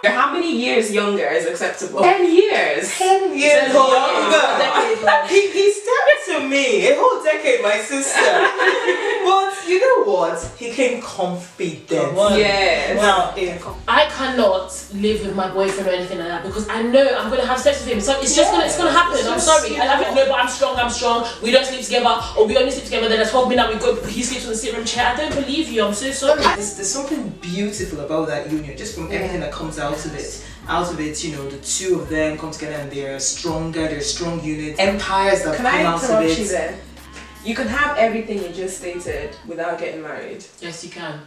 How many years younger is acceptable? 10 years. 10 years younger. He stepped to me. A whole decade, my sister. But you know what? He came confident. Yes. Now, I cannot live with my boyfriend or anything like that because I know I'm gonna have sex with him. So it's just gonna happen. I'm sorry. I don't know, but I'm strong. We don't sleep together, or we only sleep together. Then I told me that he sleeps on the sitting room chair. I don't believe you. I'm so sorry. there's something beautiful about that union, just from everything that comes out of it. Out of it, you know, the two of them come together and they're stronger. They're strong units. Empires that come out of it. You there? You can have everything you just stated without getting married. Yes, you can.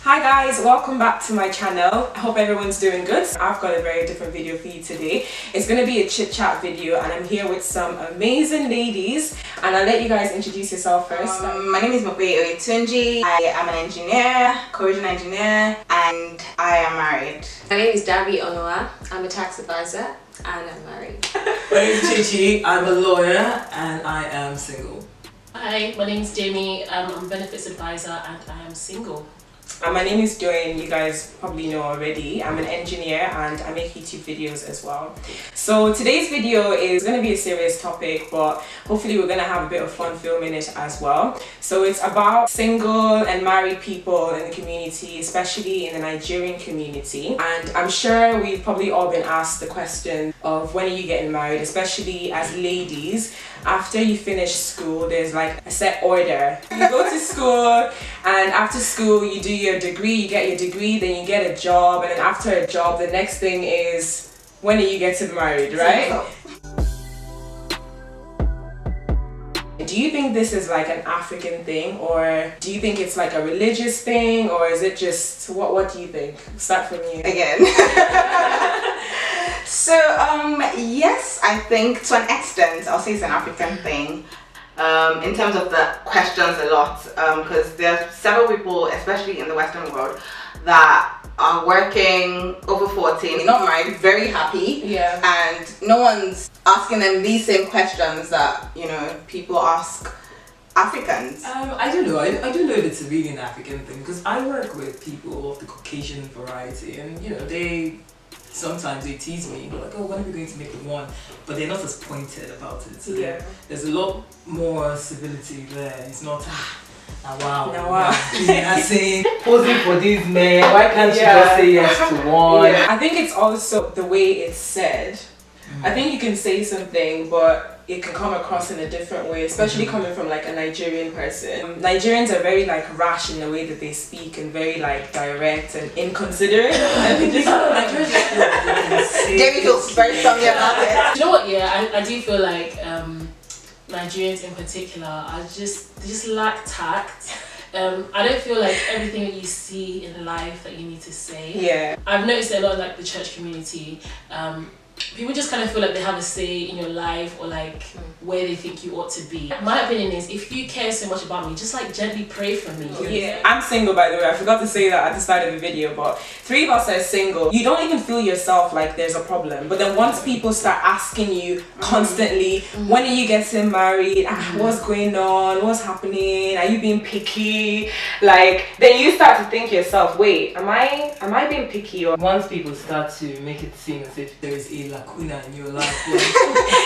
Hi guys, welcome back to my channel. I hope everyone's doing good. I've got a very different video for you today. It's going to be a chit chat video and I'm here with some amazing ladies and I'll let you guys introduce yourself first. My name is Mope Oyetunji. I am an engineer, Korean engineer, and I am married. My name is Darby Onoa. I'm a tax advisor and I'm married. My name is Chichi. I'm a lawyer and I am single. Hi, my name is Jamie. I'm a benefits advisor and I am single. And my name is Joanne, you guys probably know already. I'm an engineer and I make YouTube videos as well. So today's video is going to be a serious topic, but hopefully we're going to have a bit of fun filming it as well. So it's about single and married people in the community, especially in the Nigerian community. And I'm sure we've probably all been asked the question of when are you getting married, especially as ladies. After you finish school, there's like a set order. You go to school and after school you do your degree, you get your degree, then you get a job, and then after a job the next thing is when are you getting married, right? Do you think this is like an African thing, or do you think it's like a religious thing, or is it just, what do you think? Start from you. Again. So, yes, I think to an extent, I'll say it's an African thing. In terms of the questions a lot, because there are several people, especially in the Western world, that are working over 40, not married, very happy, and no one's asking them these same questions that, you know, people ask Africans. I don't know. I don't know if it's really an African thing, because I work with people of the Caucasian variety, and you know, sometimes they tease me, they're like, oh, when are we going to make the one? But they're not as pointed about it. So there's a lot more civility there. It's not, wow. Yeah, saying, posing for these men, why can't you just say yes to one? Yeah. I think it's also the way it's said. I think you can say something, but it can come across in a different way, especially coming from like a Nigerian person. Nigerians are very like rash in the way that they speak and very like direct and inconsiderate. David feels very strongly about it. You know what? Yeah, I do feel like Nigerians in particular they just lack tact. I don't feel like everything that you see in life that you need to say. Yeah. I've noticed a lot like the church community. People just kind of feel like they have a say in your life or like where they think you ought to be. My opinion is, if you care so much about me, just like gently pray for me. Yeah. I'm single, by the way. I forgot to say that at the start of the video, but 3 of us are single. You don't even feel yourself like there's a problem. But then once people start asking you constantly, when are you getting married? What's going on? What's happening? Are you being picky? Like, then you start to think yourself, wait, am I being picky? Or once people start to make it seem as if there is a lacuna in your life,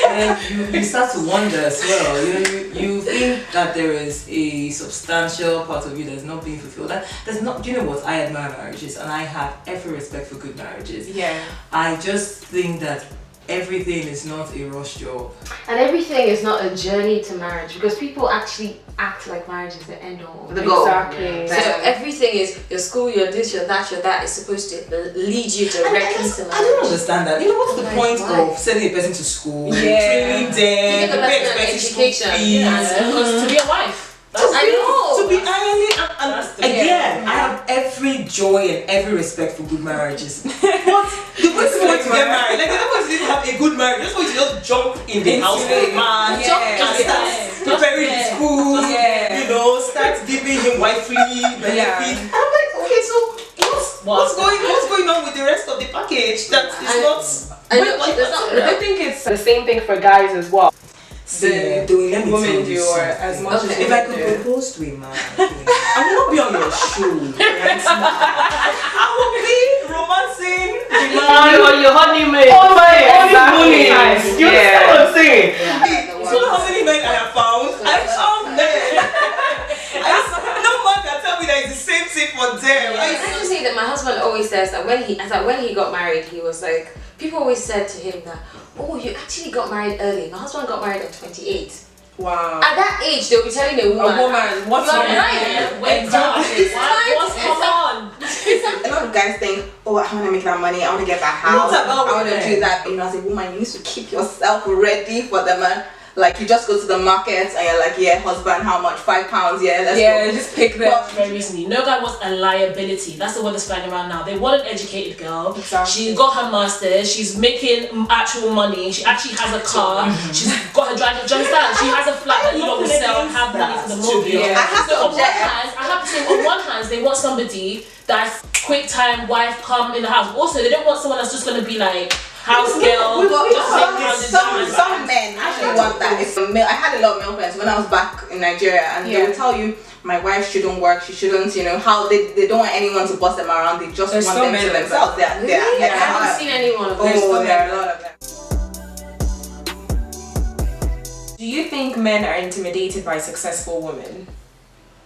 and you start to wonder as well. You think that there is a substantial part of you that's not being fulfilled. There's not. You know what? I admire marriages, and I have every respect for good marriages. Yeah. I just think that everything is not a rush job. And everything is not a journey to marriage, because people actually act like marriage is the end all. The goal. Exactly. Yeah. So everything is your school, your this, your that is supposed to lead you directly to marriage. I don't understand that. You know, what's the point of sending a person to school, training them, pay expensive education, Because to be a wife. To be ironing, and again, I have every joy and every respect for good marriages. But the person wants to get married, like, the other person didn't have a good marriage, just want to just jump in the house with a man, and start preparing his food, you know, start giving him wifely benefits. I'm like, okay, so what's going on with the rest of the package? That is not. I think it's the same thing for guys as well. the let me women tell do you or something. as much as If I could propose to a man, I will not be on your show right now. I will be romancing the man on your honeymoon. on my Exactly. honeymoon. You understand what I'm saying? Yeah. So how many men I have found? I found men. No man can tell me that it's the same thing for them. I have to say that my husband always says that when he got married, he was like, people always said to him that, oh, you actually got married early. My husband got married at 28. Wow. At that age, they'll be telling a woman, What's you are your right. Exactly. Come on. A lot of guys think, oh, I want to make that money, I want to get that house, What about I want to women? do that. You know, as a woman, you need to keep yourself ready for the man. Like, you just go to the market and you're like, yeah, husband, how much? £5? Yeah, let's go. just pick them. Very recently, no guy wants a liability. That's the word that's flying around now. They want an educated girl. Exactly. She's got her master's. She's making actual money. She actually has a car. She's got her driving. Do you understand? She has a flat that you lot will sell and have money for the mortgage. Yeah. I have to So on one object. hand, I have to say, on one hand, they want somebody that's quick time wife, come in the house. Also, they don't want someone that's just gonna be like house girl. just Some men actually want that. I had a lot of male friends when I was back in Nigeria, and they would tell you, my wife shouldn't work, she shouldn't, you know, how they don't want anyone to boss them around, they just There's want so them many to of themselves. Really? I haven't seen anyone of this. Oh, there are a lot of them. Do you think men are intimidated by successful women?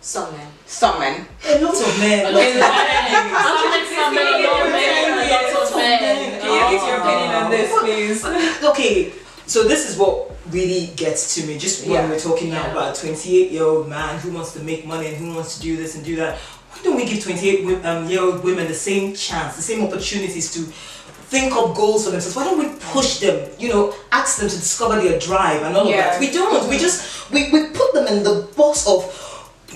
Some men. Some men. A lot of men. Some men, a lot of men, lots of men. Can you give your opinion on this, please? Okay, so this is what really gets to me. Just when we're talking now about a 28-year-old man who wants to make money and who wants to do this and do that. Why don't we give 28-year-old women the same chance, the same opportunities to think up goals for themselves? Why don't we push them, you know, ask them to discover their drive and all of that? We don't. We just, we put them in the box of,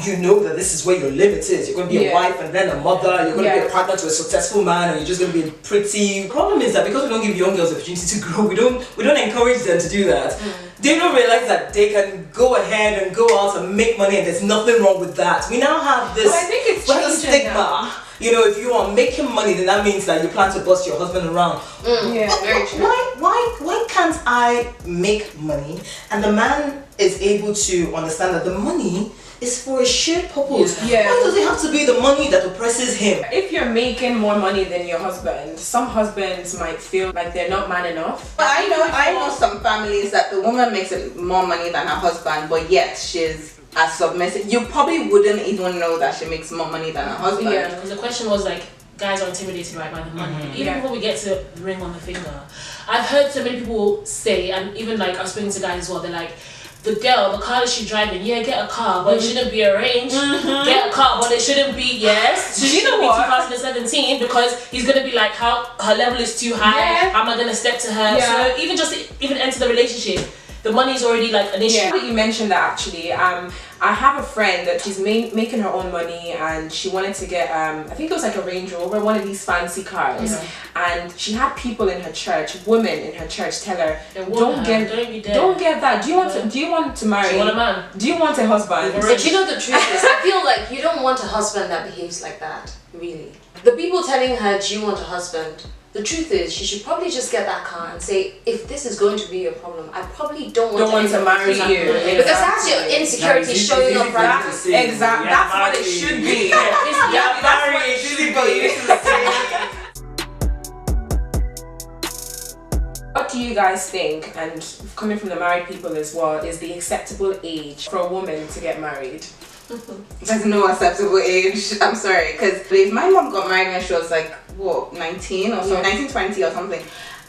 you know that this is where your limit is. You're going to be a wife and then a mother. You're going to be a partner to a successful man, and you're just going to be pretty. The problem is that because we don't give young girls the opportunity to grow, we don't encourage them to do that. They don't realize that they can go ahead and go out and make money, and there's nothing wrong with that. We now have this. I think it's we have a changing stigma. now. You know, if you are making money, then that means that you plan to bust your husband around. Very true. Why can't I make money and the man is able to understand that the money is for a shared purpose? Yeah. Why does it have to be the money that oppresses him? If you're making more money than your husband, some husbands might feel like they're not man enough. But I know some families that the woman makes more money than her husband, but yet she's as submissive. You probably wouldn't even know that she makes more money than her husband. Yeah, because the question was like, guys are intimidated right by the money. Even before we get to ring on the finger, I've heard so many people say, and even like I've spoken to guys as well, they're like, the car that she's driving, get a car, but it shouldn't be arranged. Get a car, but it shouldn't be, so you know what? 2017, because he's gonna be like, how her level is too high. How am I gonna step to her? So even enter the relationship, the money is already like an issue. Yeah, you mentioned that actually. I have a friend that she's making her own money, and she wanted to get I think it was like a Range Rover, one of these fancy cars. And she had people in her church, women in her church, tell her, don't get that. Do you want to marry? Do you want a man? Do you want a husband? But you know the truth is, I feel like you don't want a husband that behaves like that, really. The people telling her, do you want a husband? The truth is, she should probably just get that car and say, if this is going to be a problem, I probably don't want to marry you. Because that's your insecurity showing up right now. Exactly. That's what it should be. That's what it should be. What do you guys think, and coming from the married people as well, is the acceptable age for a woman to get married? There's no acceptable age. I'm sorry, because my mom got married when she was like, what, 19 or so, 19, 20 or something.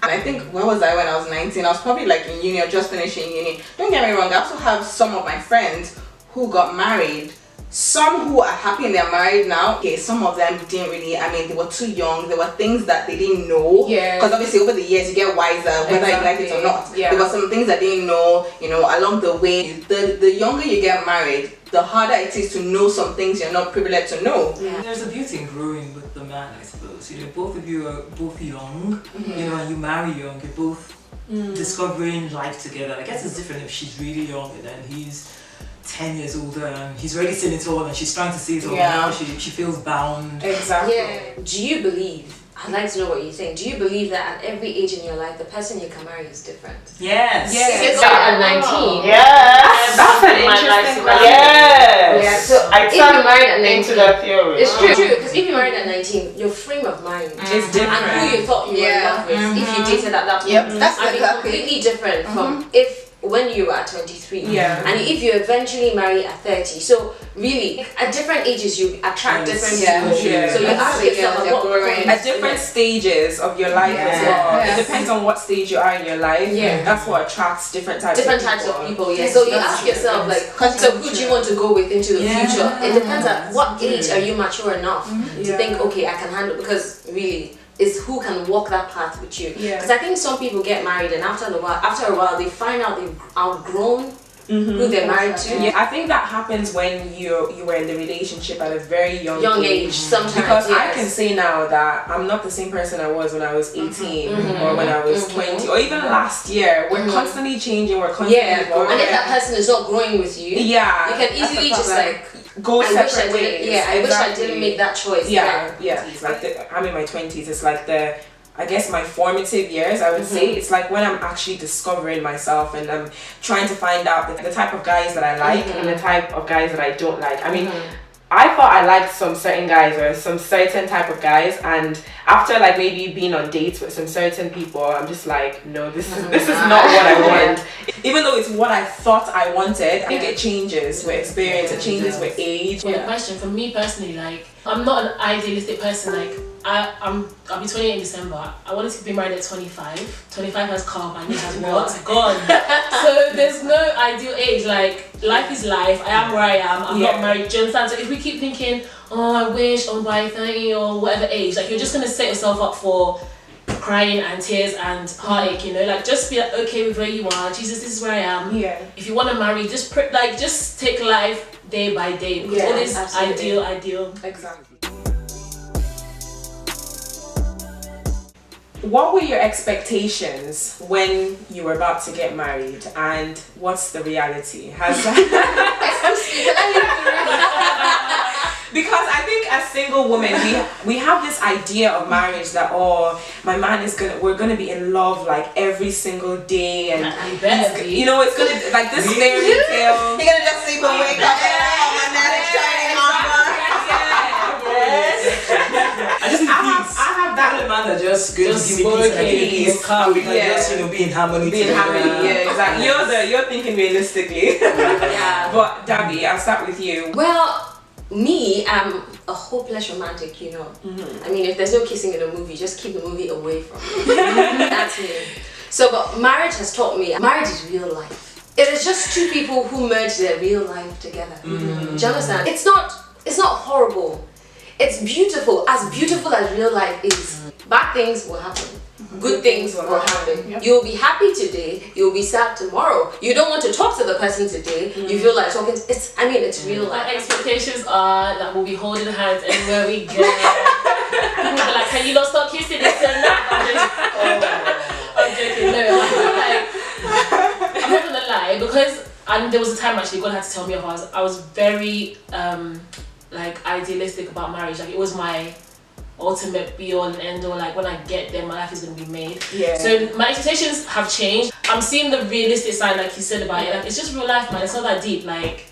And I think, where was I when I was 19? I was probably like in uni or just finishing uni. Don't get me wrong, I also have some of my friends who got married. Some who are happy and they're married now. Okay, some of them didn't really, they were too young. There were things that they didn't know. Yeah. Because obviously over the years you get wiser, whether you like it or not. Yeah. There were some things that they didn't know, along the way. The younger you get married, the harder it is to know some things you're not privileged to know. Yeah. There's a beauty in growing with the man, I suppose. Both of you are both young, and you marry young, you're both discovering life together. I guess it's different if she's really young and then he's 10 years older and he's already seen it all and she's trying to see it all. Now she feels bound. Exactly. Yeah. Do you believe I'd like to know what you think. Do you believe that at every age in your life, the person you can marry is different? Yes. If you get married at 19, Yes. That's an interesting question. Yes. yeah. So I if you're married at 19, into that theory. it's true. Because if you're married at 19, your frame of mind It's different. and who you thought you were in love with, if you dated at that point, That's I mean, exactly. completely different from if when you were at 23. Yeah. And if you eventually marry at 30, so really at different ages you attract different people. Yeah. So you ask yourself at what point, At different stages of your life as well. It depends on what stage you are in your life. Yeah. That's what attracts different types of people. Yeah. So you ask yourself like, so who do you want to go with into the future? It depends at what age are you mature enough to think, okay, I can handle, because really is who can walk that path with you. Because I think some people get married and after a while they find out they've outgrown who they're married to. Yeah, I think that happens when you were in the relationship at a very young age. Sometimes, Because I can say now that I'm not the same person I was when I was 18 or when I was 20 or even last year. We're constantly changing, we're constantly evolving. And if that person is not growing with you, you can easily just like go separate ways. I wish I didn't make that choice. It's like I'm in my 20s. It's like I guess my formative years, I would say. It's like when I'm actually discovering myself and I'm trying to find out the type of guys that I like and the type of guys that I don't like. I mean, I thought I liked some certain guys or some certain type of guys, and after like maybe being on dates with some certain people, I'm just like, no, this is not what I want. Even though it's what I thought I wanted, I think it changes with experience, it changes with age. For the question, for me personally, like, I'm not an idealistic person. Like, I'll be 28 in December. I wanted to be married at 25. 25 has come and it has not gone. So there's no ideal age. Like, life is life. I am where I am. I'm not married. Do you understand? So if we keep thinking, oh, I wish I'm by 30 or whatever age, like, you're just gonna set yourself up for crying and tears and heartache, you know. Like, just be like, okay with where you are. Jesus, this is where I am. If you want to marry, just take life day by day, because all this ideal. Exactly. What were your expectations when you were about to get married, and what's the reality? Because I think as single women, we have this idea of marriage that, oh, my man we're gonna be in love like every single day, and you know, it's gonna like this fairy tale. You're gonna just sleep and wake up and my man is shining on. I have that man that just going to give me peace and we can just be in harmony. Exactly. You're thinking realistically. But Dabi, I'll start with you. Well, me, I'm a hopeless romantic, you know. I mean, if there's no kissing in a movie, just keep the movie away from me. That's me. So, but marriage has taught me, marriage is real life. It is just two people who merge their real life together. Do you understand? It's not horrible. It's beautiful as real life is. Bad things will happen. Good things will happen. You'll be happy today, you'll be sad tomorrow. You don't want to talk to the person today, you feel like talking. It's real life. My expectations are that we'll be holding hands everywhere we go. People will be like, can you not stop kissing this and that? I'm joking. No, I'm not gonna lie, because there was a time actually God had to tell me off. I was very like idealistic about marriage. Like, it was my ultimate be all and end all. Like, when I get there, my life is gonna be made. So my expectations have changed. I'm seeing the realistic side, like you said about it. Like, it's just real life, man. It's not that deep. Like,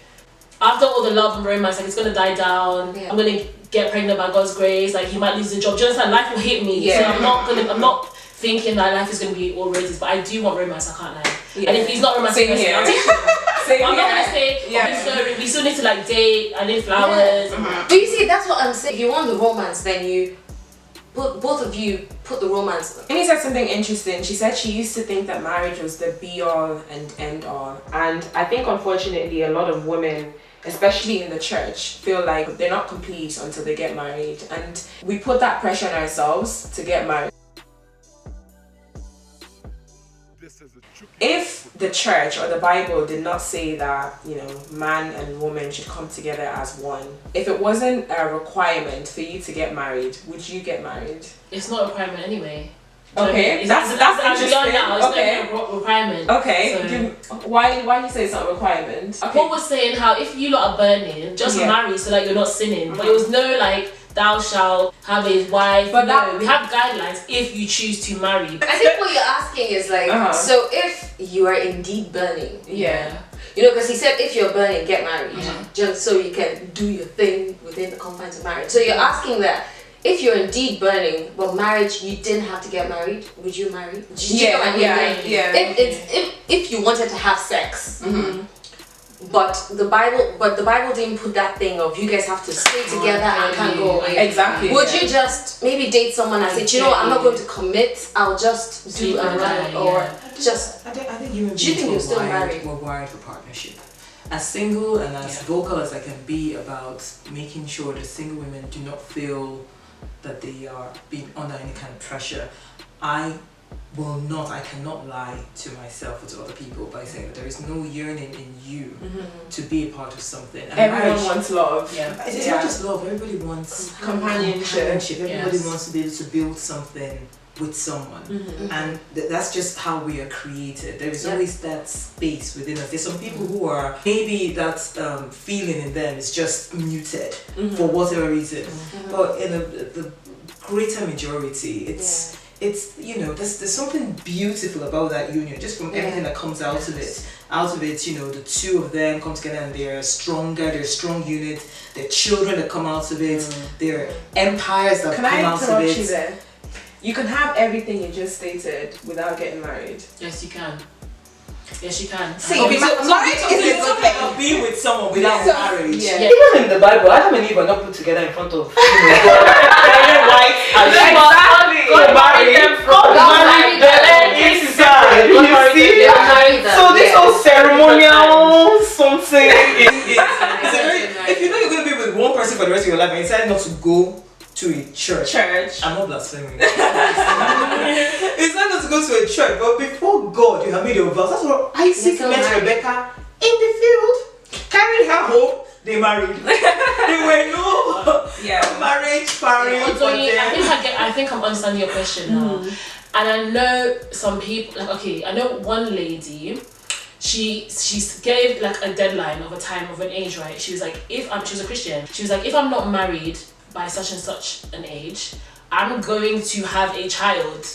after all the love and romance, like, it's gonna die down. I'm gonna get pregnant by God's grace. Like, he might lose the job. Do you understand? Life will hit me. So I'm not thinking that life is gonna be all roses, but I do want romance. I can't lie. And if he's not romantic, I'll take him. I'm not gonna say, we still need to like date, I need flowers. But you see, that's what I'm saying. If you want the romance, then you both of you put the romance. Amy said something interesting. She said she used to think that marriage was the be all and end all. And I think unfortunately a lot of women, especially in the church, feel like they're not complete until they get married. And we put that pressure on ourselves to get married. If the church or the Bible did not say that, you know, man and woman should come together as one, if it wasn't a requirement for you to get married, would you get married? It's not a requirement anyway. Okay, that's interesting. Now, it's not a requirement. Okay, so why you say it's not a requirement? Okay. Paul was saying how if you lot are burning, just marry so like you're not sinning. But it was no like thou shalt have a wife. But No, we have guidelines if you choose to marry. I think what you're asking is like, so if you are indeed burning, Yeah. you know, because he said if you're burning, get married, just so you can do your thing within the confines of marriage. So you're asking that if you're indeed burning, but marriage, you didn't have to get married, would you marry? Do you know what I mean? Like, if you wanted to have sex. But the Bible didn't put that thing of you guys have to stay together and can't go away. Exactly. Would you just maybe date someone and say, you know what, I'm not going to commit, I'll just do a run, or just. I think human Do you think you're still married? We're wired for partnership. As single and as vocal as I can be about making sure that single women do not feel that they are being under any kind of pressure, I cannot lie to myself or to other people by saying that there is no yearning in you to be a part of something. And Everyone wants love. Yeah. It's not just love, everybody wants Companionship. Everybody wants to be able to build something with someone. And that's just how we are created. There is always that space within us. There's some people who are, maybe that feeling in them is just muted for whatever reason. But in the greater majority, it's you know, there's something beautiful about that union, just from everything that comes out of it. Out of it, you know, the two of them come together and they're stronger, they're a strong unit. They're children that come out of it. They're empires that come out of it. You there? You can have everything you just stated without getting married. Yes, you can. Yes, you can. See, marriage is a good thing. Of being with someone without marriage. Yeah. Even in the Bible, Adam and Eve are not put together in front of white and God married them from inside. You see? So this whole ceremonial something is if you know you're going to be with one person for the rest of your life and you decide not to go to a church. I'm not blaspheming. It's not to go to a church, but before God, you have made your vows. That's what Isaac met Rebecca in the field, carried her home. They married. There were no marriage parties. I think I'm understanding your question now. And I know some people. Like, okay, I know one lady. She gave like a deadline of a time of an age, right? She was like, she was a Christian. She was like, if I'm not married by such and such an age, I'm going to have a child.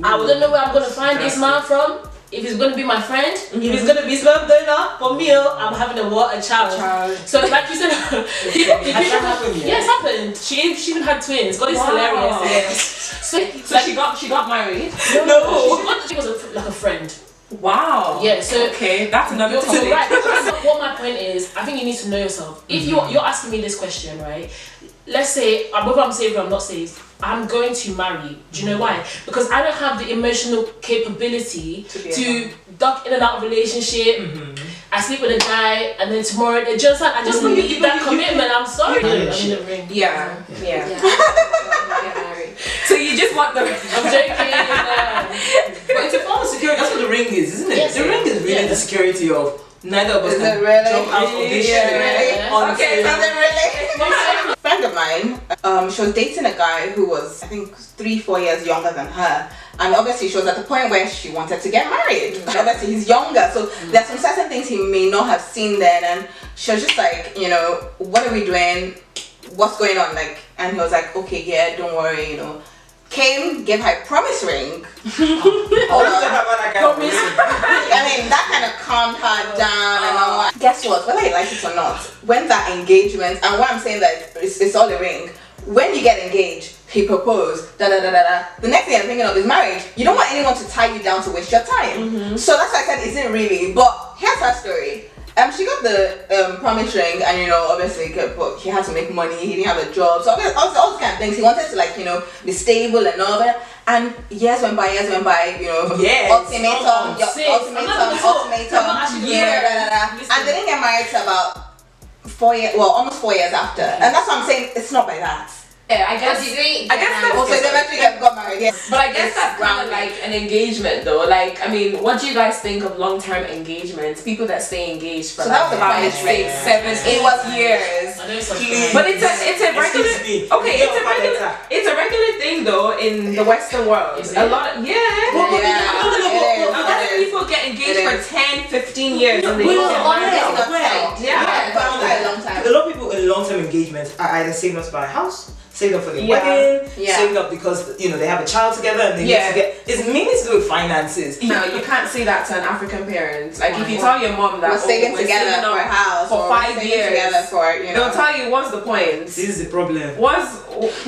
I wouldn't know where I'm gonna find this man from. If he's gonna be my friend, if he's gonna be sperm donor for me, I'm having a child. So like you said, Has that happened yet? yeah, it's happened. She even had twins. God is hilarious. Yes. So like, she got married. No. She was like a friend. Wow. Yeah. So okay, that's another topic. So right. What my point is, I think you need to know yourself. If you're asking me this question, right? Let's say whether I'm saved or I'm not saved, I'm going to marry. Do you know why? Because I don't have the emotional capability to duck in and out of relationship. I sleep with a guy and then tomorrow I just need that commitment. I'm sorry. I'm in the ring. Yeah. Get married. So you just want the I'm joking. But it's a form of security. That's what the ring is, isn't it? Yes, the ring is really the security of neither of us can jump out of this shit. Okay, so then really. A friend of mine, she was dating a guy who was, I think, 3-4 years younger than her. And obviously she was at the point where she wanted to get married. Obviously he's younger, so there's some certain things he may not have seen then. And she was just like, you know, what are we doing? What's going on? Like, and he was like, okay, yeah, don't worry, you know. Came, gave her a promise ring. I mean, that kind of calmed her down and all that. Guess what? Whether you like it or not, when that engagement, and what I'm saying that it's all a ring, when you get engaged, he proposed, the next thing I'm thinking of is marriage. You don't want anyone to tie you down to waste your time. So that's why I said, is it really? But here's her story. She got the promise ring, and you know, obviously, he had to make money. He didn't have a job, so all those kind of things. He wanted to, like, you know, be stable and all that. And years went by, you know. Ultimatum. And they didn't get married till about 4 years, well, almost 4 years after. And that's what I'm saying. It's not by that. Yeah, I guess Also, they eventually got married. Yes. But I guess that's kind of like an engagement, though. Like, I mean, what do you guys think of long-term engagements? People that stay engaged for So that was 5, 6, 7, 8 years. I know some But it's a regular. Okay, it's a regular thing though in the Western world. A lot of a lot of people get engaged for 10, 15 years. And they get married. A lot of people in long-term engagements are either saving up to buy a house, saved up for the Yeah. wedding, Yeah. saved up because they have a child together and they need to get. It's mainly to do with finances. No, you can't say that to an African parent. Like if you tell your mom that We're saving we're together saving for a up house for or 5 saving years, together for they'll tell you what's the point. This is the problem.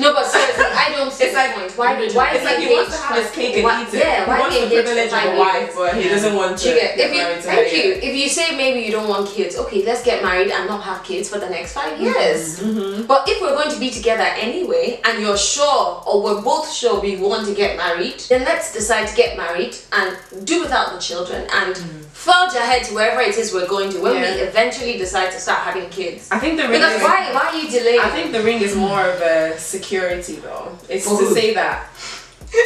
No, but seriously, I don't see It's the like- point. Why It's is like he he wants to have his cake and eat it. Yeah, He why wants be the engaged privilege for of 5 a wife, years? but he doesn't want to Do you get, get if you, married to thank her you. yet. If you say maybe you don't want kids, okay, let's get married and not have kids for the next 5 years. But if we're going to be together anyway, and you're sure, or we're both sure we want to get married, then let's decide to get married and do without the children and forge ahead to wherever it is we're going to when we eventually decide to start having kids. I think the ring Because is, why are you delaying? I think the ring is more of a security though. It's For to who? say that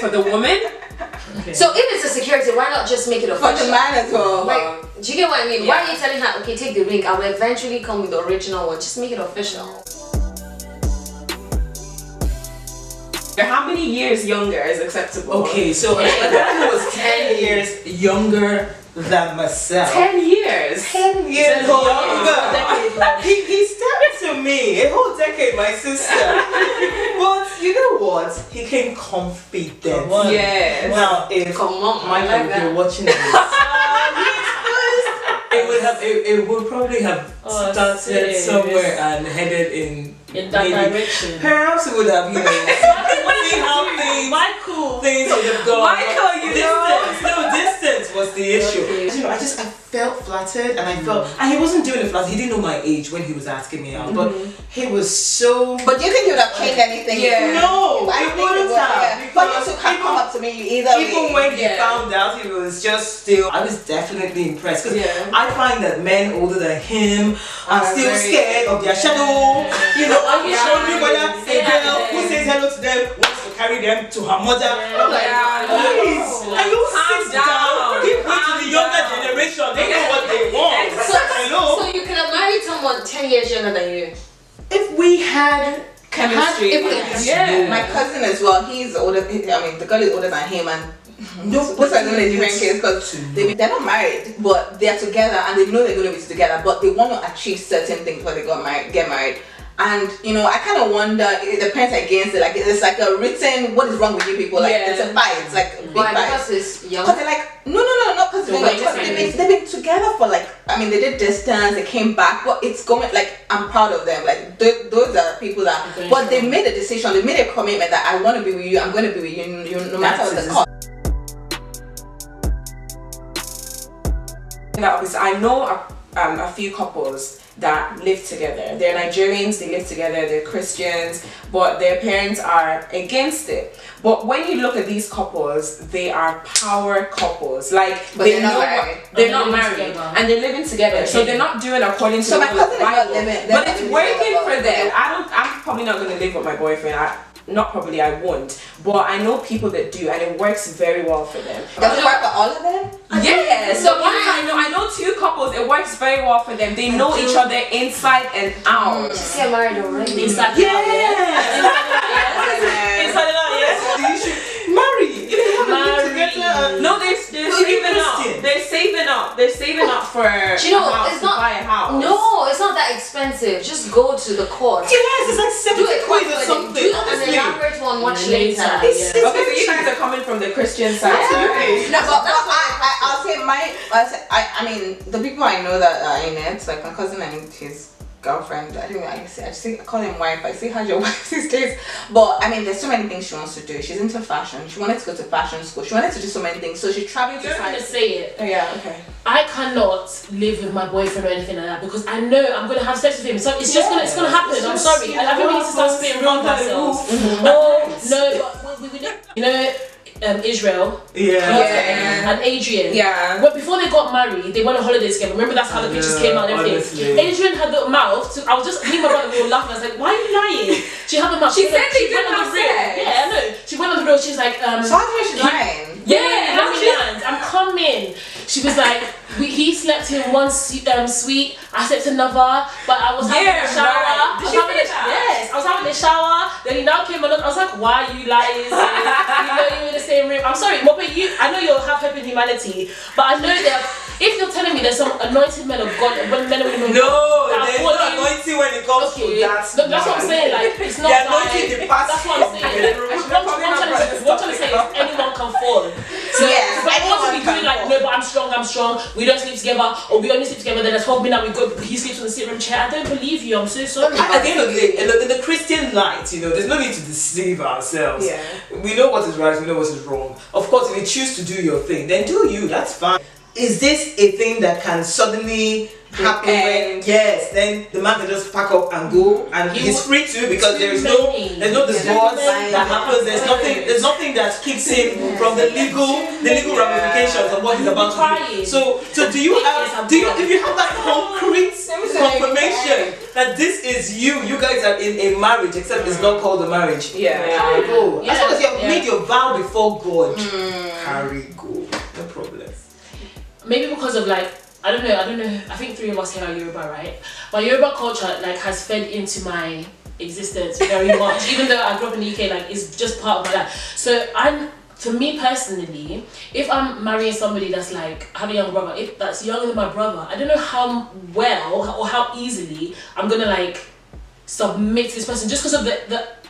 for the woman. So if it's a security, why not just make it For the official? man as well. Like, do you get what I mean? Why Yeah. are you telling her, okay, take the ring, I will eventually come with the original one. Just make it official. How many years younger is acceptable? Okay, so a guy who was 10 years younger than myself. 10 years. 10 years younger. He stepped to me a whole decade, my sister. But you know what? He came confident. Yes. Now, if Come on, Michael, I like if that. you're watching this, it would probably have started serious? somewhere and headed in that direction. Perhaps it would have, see how Michael. things would have gone. Michael, you know. Distance was the issue. Okay. You know, I felt flattered, and I felt, and he wasn't doing it flat. He didn't know my age when he was asking me out, but he was so. But do you think you would have changed anything? Yeah. No, I he think wouldn't would, have. yeah. But you two can come up to me either way. Even when he Yeah. found out, he was just still. I was definitely impressed because Yeah. I find that men older than him are Are still very- scared of their shadow. You know, I'm Yeah. wondering whether a Say hi girl to who them. says hello to them wants to carry them to her mother. I'm like, Yeah. please, can you Calm sit down. down? Give me to Calm the younger down. generation. They know what they want. Hello. So you could have married someone 10 years younger than you. If we had Chemistry. Yeah. My cousin as well, he's older. I mean, the girl is older than him, and this is in a different case because they're not married, but they're together and they know they're going to be together, but they want to achieve certain things before they get married. And I kind of wonder, the parents against it, like it's like a written, what is wrong with you people? Like it's a fight, it's like a big Why? fight. Because it's young. Because they're like, no, not because they've been together for like, I mean, they did distance, they came back, but it's going, like, I'm proud of them. Like, those are people that, but they made a decision, they made a commitment that I want to be with you, I'm going to be with you, no matter what the cost. I know a few couples that live together. They're Nigerians, they live together, they're Christians, but their parents are against it. But when you look at these couples, they are power couples. Like, But they they're not know married. they're And not they're living married together. and they're living together. So they're not doing according to So the my will of cousin the is not Bible. living- they're But not it's living working together. for them. I'm probably not gonna live with my boyfriend. I won't. But I know people that do, and it works very well for them. Does it work for all of them? Yeah, so I know two couples, it works very well for them. They know each other inside and out. Just get married already. Inside Yeah. You should marry. You don't have to live together. No, they're saving up. Christian. They're saving up for Do you know, a house, it's to not- buy a house. No, it's not that expensive. Just go to the court. Yes, it's like Do 70 it quid or quickly. something. Do an Honestly. elaborate one much Later. later. It's Okay, so very you guys cheap. are coming from the Christian side. Absolutely. No, but I'll say I mean, the people I know that are in it, like my cousin and his girlfriend, I call him wife. I say how's your wife these days. But I mean, there's so many things she wants to do. She's into fashion. She wanted to go to fashion school. She wanted to do so many things. So she's traveling to You're gonna find. say it. Oh, yeah, okay. I cannot live with my boyfriend or anything like that because I know I'm gonna have sex with him. So it's just gonna happen. I'm sorry. I think we need to start spitting around ourselves. Oh no, but we Israel. Yeah. And Adrian. Yeah. But before they got married, they went on holiday together. Remember that's how the pictures came out and everything. Honestly. Adrian had the mouth to, I was just, me and my brother, we were laughing. I was like, why are you lying? She had the mouth. She said they went didn't on have the reel. sex. Yeah, I know. She went on the real. She's like, So how do you she's lying? yeah, let me land. I'm coming. She was like, he slept in one suite. I slept another, but I was having a shower. right. Did she say that? Yes, I was having a shower. Then he now came along. I was like, why are you lying? You're in the same room. I'm sorry, but I know you'll have hope in humanity, but I know that if you're telling me there's some anointed men of God, when men and women, No, that are there's no anointing when it comes to that. No, that's what I'm saying. Like, it's not the anointing, like, the past. that's what I'm saying. What I'm trying to say is anyone can fall. So, Yeah, but I want to be anyone doing like, can no, but I'm strong. We don't sleep together, or we only sleep together. Then at 12 midnight he sleeps on the sitting room chair. I don't believe you. I'm so sorry. At the end of the day, in the Christian light, there's no need to deceive ourselves. Yeah. We know what is right, we know what is wrong. Of course, if you choose to do your thing, then do you, that's fine. Is this a thing that can suddenly happen? Yes, then the man can just pack up and go, and he's free to, because there's no divorce that happens. There's nothing that keeps him from the legal ramifications of what he's about to do. So if you have that concrete confirmation that this is you guys are in a marriage, except it's not called a marriage. Carry go. As long as you have made your vow before God, carry go. No problem. Maybe because of like, I don't know, I think 3 of us here are Yoruba, right? But Yoruba culture like has fed into my existence very much. Even though I grew up in the UK, like it's just part of my life. So for me personally, if I'm marrying somebody that's like, I have a younger brother, if that's younger than my brother, I don't know how well or how easily I'm gonna like submit to this person just because of the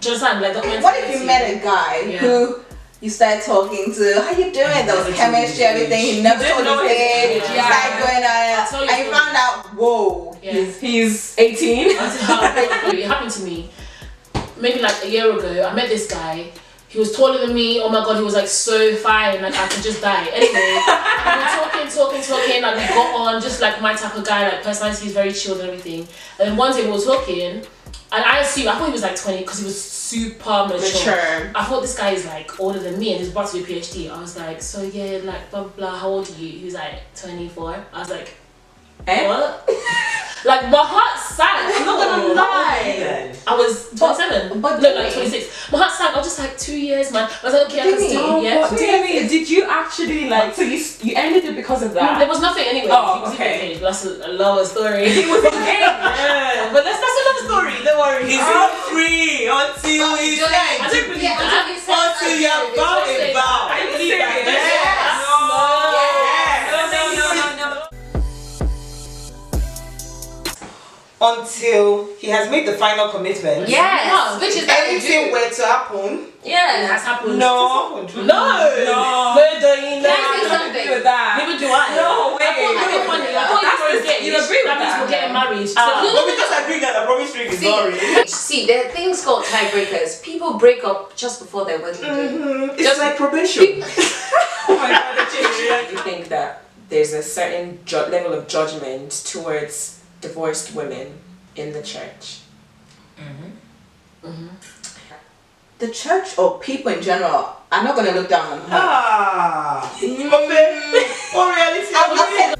do you understand? Like what if you met a guy who you started talking to, how you doing? There was chemistry, everything. He never told his age. You started going on, and you found out, whoa, he's 18. It happened to me maybe like a year ago. I met this guy. He was taller than me. Oh my god, he was like so fine. Like I could just die. Anyway, we were talking. Like we got on, just like my type of guy. Like personality is very chilled and everything. And then one day we were talking, and I thought he was like 20 because he was super mature. I thought this guy is like older than me and he's about to do a PhD. I was like, so yeah, like blah blah. How old are you? He was like 24. I was like, what? Like my heart sank. I'm not gonna lie. I was 27. But look, like 26. My heart sank. I was just like 2 years, man. I was like, okay, I can still. Yeah. What do you mean? Did you actually like? So you ended it because of that? There was nothing anyway. Oh, he was okay. engaged. That's a lower story. He was engaged. Yeah, but that's another story. Don't worry. He's not free until he's dead. I don't believe that. Until you have vowed a vow. I believe that. Until he has made the final commitment. Yes, which is anything were to happen. It has happened. No. We're doing something with that. Neither do I. No way. I thought you were engaged. You agree with that? Means we're getting married. But we just agreed that the promise ring is sorry. See, there are things called tiebreakers. People break up just before their wedding day. It's like probation. Oh my god, you think that there's a certain level of judgment towards divorced women in the church? the church or people in general are not going to look down on her. What reality?